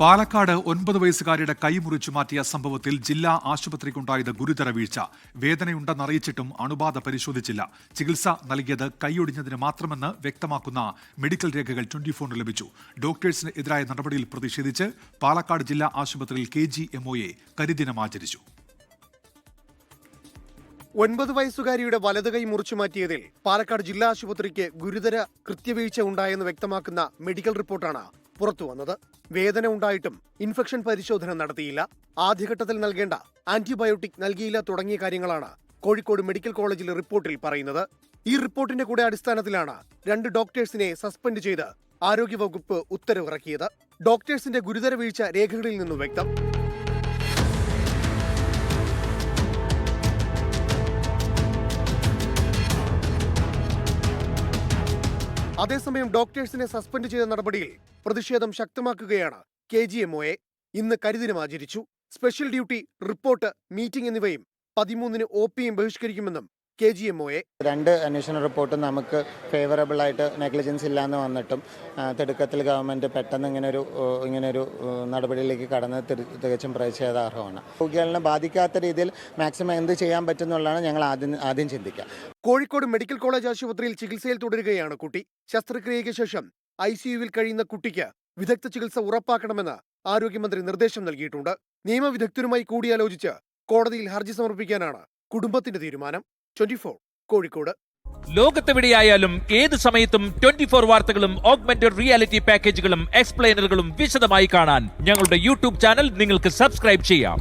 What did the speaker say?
പാലക്കാട് 9 വയസ്സുകാരിയുടെ കൈ മുറിച്ചു മാറ്റിയ സംഭവത്തിൽ ജില്ലാ ആശുപത്രിക്കുണ്ടായത് ഗുരുതര വീഴ്ച. വേദനയുണ്ടെന്നറിയിച്ചിട്ടും അണുബാധ പരിശോധിച്ചില്ല. ചികിത്സ നൽകിയത് കൈയൊടിഞ്ഞതിന് മാത്രമെന്ന് വ്യക്തമാക്കുന്ന മെഡിക്കൽ രേഖകൾ 24 ലഭിച്ചു. ഡോക്ടേഴ്സിന് എതിരായ നടപടിയിൽ പ്രതിഷേധിച്ച് പാലക്കാട് ജില്ലാ ആശുപത്രിയിൽ KGMOA കരിദിനം ആചരിച്ചു. 9 വയസ്സുകാരിയുടെ വലത് കൈ മുറിച്ചു മാറ്റിയതിൽ പാലക്കാട് ജില്ലാ ആശുപത്രിക്ക് ഗുരുതര കൃത്യവീഴ്ച ഉണ്ടായെന്ന് വ്യക്തമാക്കുന്ന മെഡിക്കൽ റിപ്പോർട്ടാണ് പുറത്തുവന്നത്. വേദന ഉണ്ടായിട്ടും ഇൻഫെക്ഷൻ പരിശോധന നടത്തിയില്ല, ആദ്യഘട്ടത്തിൽ നൽകേണ്ട ആന്റിബയോട്ടിക് നൽകിയില്ല തുടങ്ങിയ കാര്യങ്ങളാണ് കോഴിക്കോട് മെഡിക്കൽ കോളേജിലെ റിപ്പോർട്ടിൽ പറയുന്നത്. ഈ റിപ്പോർട്ടിന്റെ കൂടെ അടിസ്ഥാനത്തിലാണ് 2 ഡോക്ടേഴ്സിനെ സസ്പെൻഡ് ചെയ്ത് ആരോഗ്യവകുപ്പ് ഉത്തരവിറക്കിയത്. ഡോക്ടേഴ്സിന്റെ ഗുരുതര വീഴ്ച രേഖകളിൽ നിന്നും വ്യക്തം. അതേസമയം ഡോക്ടേഴ്സിനെ സസ്പെൻഡ് ചെയ്ത നടപടിയിൽ പ്രതിഷേധം ശക്തമാക്കുകയാണ് KGMOA. ഇന്ന് കരിദിനം ആചരിച്ചു. സ്പെഷ്യൽ ഡ്യൂട്ടി, റിപ്പോർട്ട്, മീറ്റിംഗ് എന്നിവയും 13-ന് OPയും ബഹിഷ്കരിക്കുമെന്നും KGMOA. 2 അന്വേഷണ റിപ്പോർട്ടും നമുക്ക് ഫേവറബിൾ ആയിട്ട് നെഗ്ലിജൻസ് ഇല്ലാന്ന് വന്നിട്ടും തിടുക്കത്തിൽ ഗവൺമെന്റ് പെട്ടെന്ന് ഇങ്ങനൊരു നടപടിയിലേക്ക് കടന്നത് തികച്ചും പ്രതിഷേധാർഹമാണ്. രോഗികളെ ബാധിക്കാത്ത രീതിയിൽ മാക്സിമം എന്ത് ചെയ്യാൻ പറ്റുന്നുള്ളതാണ് ഞങ്ങൾ ആദ്യം ചിന്തിക്കുക. കോഴിക്കോട് മെഡിക്കൽ കോളേജ് ആശുപത്രിയിൽ ചികിത്സയിൽ തുടരുകയാണ് കുട്ടി. ശസ്ത്രക്രിയയ്ക്ക് ശേഷം ICUവിൽ കഴിയുന്ന കുട്ടിക്ക് വിദഗ്ധ ചികിത്സ ഉറപ്പാക്കണമെന്ന് ആരോഗ്യമന്ത്രി നിർദ്ദേശം നൽകിയിട്ടുണ്ട്. നിയമവിദഗ്ധരുമായി കൂടിയാലോചിച്ച് കോടതിയിൽ ഹർജി സമർപ്പിക്കാനാണ് കുടുംബത്തിന്റെ തീരുമാനം. 24 കോഴിക്കോട്. ലോകത്തെവിടെയായാലും ഏത് സമയത്തും 24 വാർത്തകളും ഓഗ്മെന്റഡ് റിയാലിറ്റി പാക്കേജുകളും എക്സ്പ്ലെയിനറുകളും വിശദമായി കാണാൻ ഞങ്ങളുടെ YouTube ചാനൽ നിങ്ങൾക്ക് സബ്സ്ക്രൈബ് ചെയ്യാം.